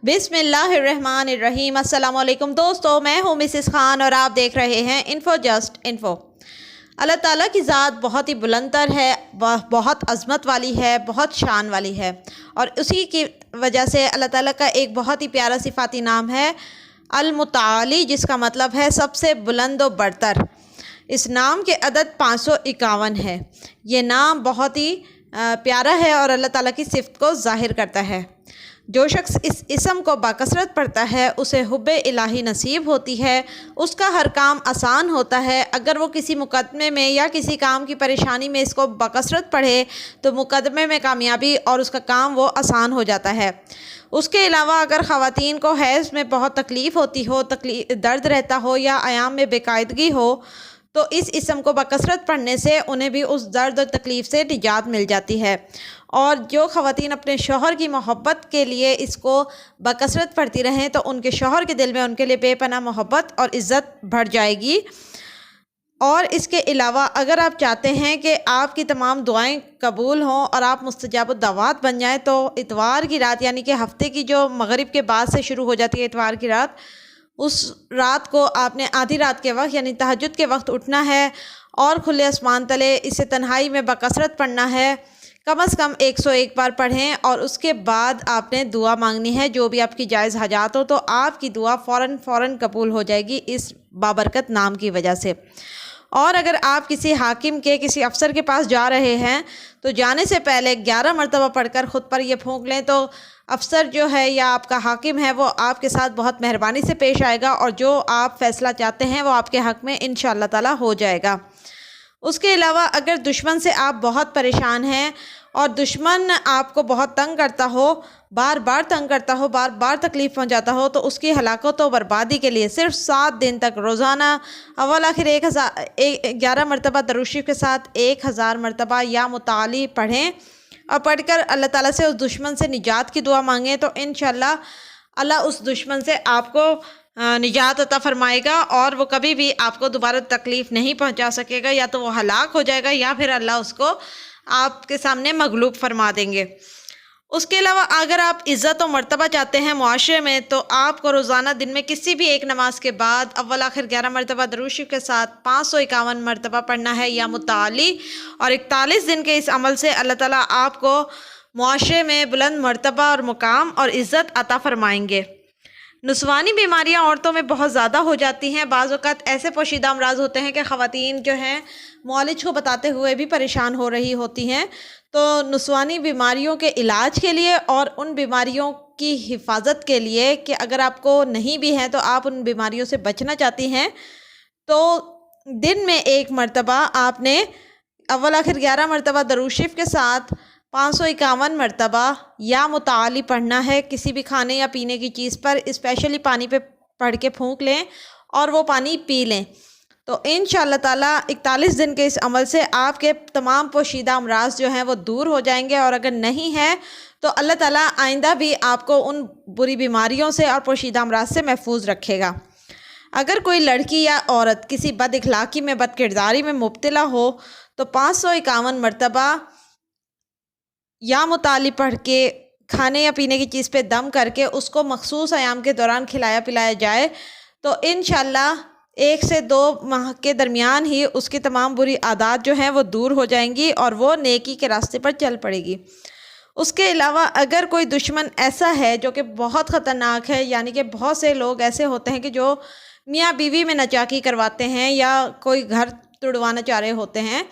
बिस्मिल्लाहिर्रहमानिर्रहीम। अस्सलाम वालेकुम दोस्तों, मैं हूँ मिसेस खान और आप देख रहे हैं इन्फो जस्ट इन्फो। अल्लाह ताला की ज़ात बहुत ही बुलंदर है, बहुत अज़मत वाली है, बहुत शान वाली है, और उसी की वजह से अल्लाह ताला का एक बहुत ही प्यारा सिफाती नाम है अल-मुताली, जिसका मतलब है सबसे बुलंद व बरतर। इस नाम के अदद 551 है। ये नाम बहुत ही प्यारा है और अल्लाह ताला की सिफ़त को ज़ाहिर करता है। जो शख्स इस इसम को बाकसरत पढ़ता है उसे हुब्बे इलाही नसीब होती है, उसका हर काम आसान होता है। अगर वो किसी मुकदमे में या किसी काम की परेशानी में इसको बाकसरत पढ़े तो मुकदमे में कामयाबी और उसका काम वो आसान हो जाता है। उसके अलावा अगर ख़वातीन को हैज़ में बहुत तकलीफ़ होती हो, दर्द रहता हो या आयाम में बेकायदगी हो, तो इस इसम को बकसरत पढ़ने से उन्हें भी उस दर्द और तकलीफ़ से निजात मिल जाती है। और जो ख़वातीन अपने शौहर की मोहब्बत के लिए इसको बकसरत पढ़ती रहें तो उनके शौहर के दिल में उनके लिए बेपनाह मोहब्बत और इज़्ज़त बढ़ जाएगी। और इसके अलावा अगर आप चाहते हैं कि आपकी तमाम दुआएं कबूल हों और आप मुस्तजाब दावत बन जाएं, तो इतवार की रात, यानी कि हफ़्ते की जो मगरिब के बाद से शुरू हो जाती है इतवार की रात, उस रात को आपने आधी रात के वक्त यानी तहज्जुद के वक्त उठना है और खुले आसमान तले इसे तन्हाई में बकसरत पढ़ना है। कम से कम 101 बार पढ़ें और उसके बाद आपने दुआ मांगनी है, जो भी आपकी जायज़ हाजात हो, तो आपकी दुआ फ़ौरन कबूल हो जाएगी इस बाबरकत नाम की वजह से। और अगर आप किसी हाकिम के, किसी अफसर के पास जा रहे हैं तो जाने से पहले 11 मरतबा पढ़कर ख़ुद पर यह फूंक लें, तो अफसर जो है या आपका हाकिम है वो आपके साथ बहुत मेहरबानी से पेश आएगा और जो आप फ़ैसला चाहते हैं वो आपके हक़ में इंशाअल्लाह ताला हो जाएगा। उसके अलावा अगर दुश्मन से आप बहुत परेशान हैं और दुश्मन आपको बहुत तंग करता हो, बार बार तंग करता हो, बार बार तकलीफ़ पहुंचाता हो, तो उसकी हलाकत व बर्बादी के लिए सिर्फ 7 दिन तक रोज़ाना अव्वल आखिर 11 मरतबा दरूद शरीफ के साथ 1000 मरतबा या मुताली पढ़ें और पढ़कर अल्लाह ताला से उस दुश्मन से निजात की दुआ मांगें, तो इंशाअल्लाह अल्लाह उस दुश्मन से आपको निजात अता फरमाएगा और वो कभी भी आपको दोबारा तकलीफ़ नहीं पहुंचा सकेगा। या तो वो हलाक हो जाएगा या फिर अल्लाह उसको आपके सामने मगलूब फरमा देंगे। उसके अलावा अगर आप इज़्ज़त और मर्तबा चाहते हैं मुआशरे में, तो आपको रोज़ाना दिन में किसी भी एक नमाज के बाद अव्वल आखिर 11 मरतबा दरूद शरीफ के साथ 551 मरतबा पढ़ना है या मुताली, और 41 दिन के इस अमल से अल्लाह ताला आपको मुआशरे में बुलंद मर्तबा और मुकाम और इज़्ज़त अता फरमाएंगे। नुस्वानी बीमारियां औरतों में बहुत ज़्यादा हो जाती हैं। बाज़ वक़्त ऐसे पोशीदा अमराज होते हैं कि ख़वातीन जो हैं मुआलिज को बताते हुए भी परेशान हो रही होती हैं। तो नुस्वानी बीमारियों के इलाज के लिए और उन बीमारियों की हिफाजत के लिए कि अगर आपको नहीं भी हैं तो आप उन बीमारियों से बचना चाहती हैं, तो दिन में 1 मरतबा आपने अव्वल आखिर 11 मरतबा दरूद शरीफ के साथ 551 मरतबा या मुताली पढ़ना है। किसी भी खाने या पीने की चीज़ पर स्पेशली पानी पे पढ़ के फूंक लें और वो पानी पी लें, तो इंशाअल्लाह ताला 41 दिन के इस अमल से आपके तमाम पोशीदा अमराज जो हैं वो दूर हो जाएंगे। और अगर नहीं है तो अल्लाह ताला आइंदा भी आपको उन बुरी बीमारियों से और पोशीदा अमराज से महफूज रखेगा। अगर कोई लड़की या औरत किसी बद इखलाकी में, बद किरदारी में मुब्तला हो, तो 551 मरतबा या मुताली पढ़ के खाने या पीने की चीज़ पे दम करके उसको मखसूस आयाम के दौरान खिलाया पिलाया जाए, तो इंशाअल्लाह 1 से 2 माह के दरमियान ही उसकी तमाम बुरी आदत जो हैं वो दूर हो जाएंगी और वो नेकी के रास्ते पर चल पड़ेगी। उसके अलावा अगर कोई दुश्मन ऐसा है जो कि बहुत ख़तरनाक है, यानी कि बहुत से लोग ऐसे होते हैं कि जो मियाँ बीवी में नचाकी करवाते हैं या कोई घर तुड़वाना चाह रहे होते हैं,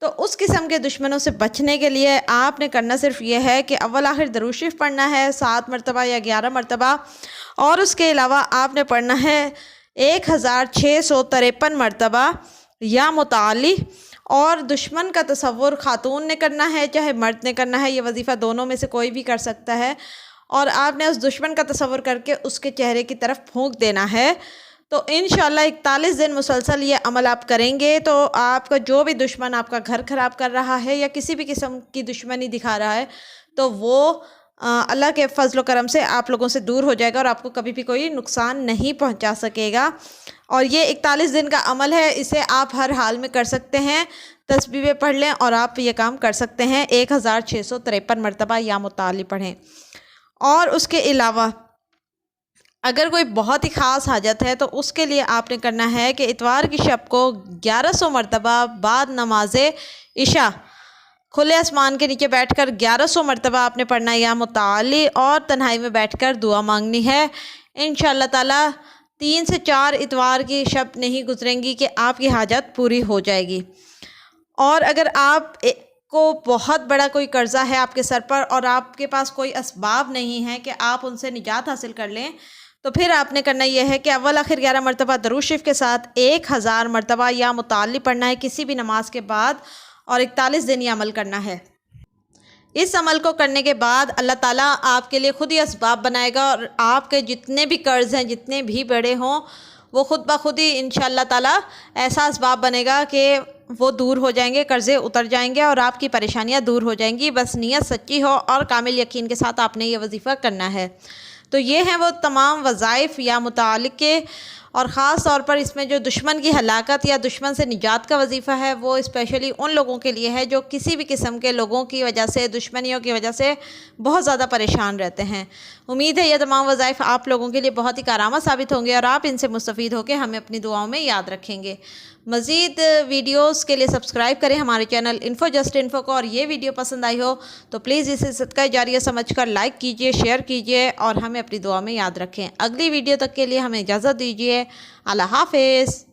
तो उस किस्म के दुश्मनों से बचने के लिए आपने करना सिर्फ ये है कि अव्वल आखिर दरूद शरीफ पढ़ना है 7 मरतबा या 11 मरतबा, और उसके अलावा आपने पढ़ना है 1653 मरतबा या मुताली। और दुश्मन का तसव्वुर खातून ने करना है चाहे मर्द ने करना है, ये वजीफ़ा दोनों में से कोई भी कर सकता है, और आपने उस दुश्मन का तसव्वुर करके उसके चेहरे की तरफ फूंक देना है। तो इंशाअल्लाह 41 दिन मुसलसल ये अमल आप करेंगे तो आपका जो भी दुश्मन आपका घर ख़राब कर रहा है या किसी भी किस्म की दुश्मनी दिखा रहा है, तो वो अल्लाह के फजल करम से आप लोगों से दूर हो जाएगा और आपको कभी भी कोई नुकसान नहीं पहुंचा सकेगा। और ये 41 दिन का अमल है, इसे आप हर हाल में कर सकते हैं। तस्बीहें पढ़ लें और आप ये काम कर सकते हैं। 1653 मरतबा या मुताली पढ़ें। और उसके अलावा اگر کوئی بہت ہی خاص حاجت ہے تو اس کے لیے آپ نے کرنا ہے کہ اتوار کی شب کو 1100 مرتبہ بعد نماز عشاء کھلے آسمان کے نیچے بیٹھ کر 1100 مرتبہ آپ نے پڑھنا ہے یا متعالی اور تنہائی میں بیٹھ کر دعا مانگنی ہے۔ انشاءاللہ تعالی 3 سے 4 اتوار کی شب نہیں گزریں گی کہ آپ کی حاجت پوری ہو جائے گی۔ اور اگر آپ کو بہت بڑا کوئی قرضہ ہے آپ کے سر پر اور آپ کے پاس کوئی اسباب نہیں ہے کہ آپ ان سے نجات حاصل کر لیں، تو پھر آپ نے کرنا یہ ہے کہ اول آخر 11 مرتبہ درود شریف کے ساتھ 1000 مرتبہ یا متعالی پڑھنا ہے کسی بھی نماز کے بعد، اور 41 دن یہ عمل کرنا ہے۔ اس عمل کو کرنے کے بعد اللہ تعالیٰ آپ کے لیے خود ہی اسباب بنائے گا، اور آپ کے جتنے بھی قرض ہیں جتنے بھی بڑے ہوں وہ خود بخود ہی انشاءاللہ تعالیٰ ایسا اسباب بنے گا کہ وہ دور ہو جائیں گے، قرضے اتر جائیں گے اور آپ کی پریشانیاں دور ہو جائیں گی۔ بس نیت سچی ہو اور کامل یقین کے ساتھ آپ نے یہ وظیفہ کرنا ہے۔ تو یہ ہیں وہ تمام وظائف یا متعلقے، اور خاص طور پر اس میں جو دشمن کی ہلاکت یا دشمن سے نجات کا وظیفہ ہے وہ اسپیشلی ان لوگوں کے لیے ہے جو کسی بھی قسم کے لوگوں کی وجہ سے، دشمنیوں کی وجہ سے بہت زیادہ پریشان رہتے ہیں۔ امید ہے یہ تمام وظائف آپ لوگوں کے لیے بہت ہی کارآمد ثابت ہوں گے اور آپ ان سے مستفید ہو کے ہمیں اپنی دعاؤں میں یاد رکھیں گے۔ مزید ویڈیوز کے لیے سبسکرائب کریں ہمارے چینل انفو جسٹ انفو کو، اور یہ ویڈیو پسند آئی ہو تو پلیز اسے صدقہ جاریہ سمجھ کر لائک کیجئے، شیئر کیجئے اور ہمیں اپنی دعا میں یاد رکھیں۔ اگلی ویڈیو تک کے لیے ہمیں اجازت دیجئے۔ اللہ حافظ۔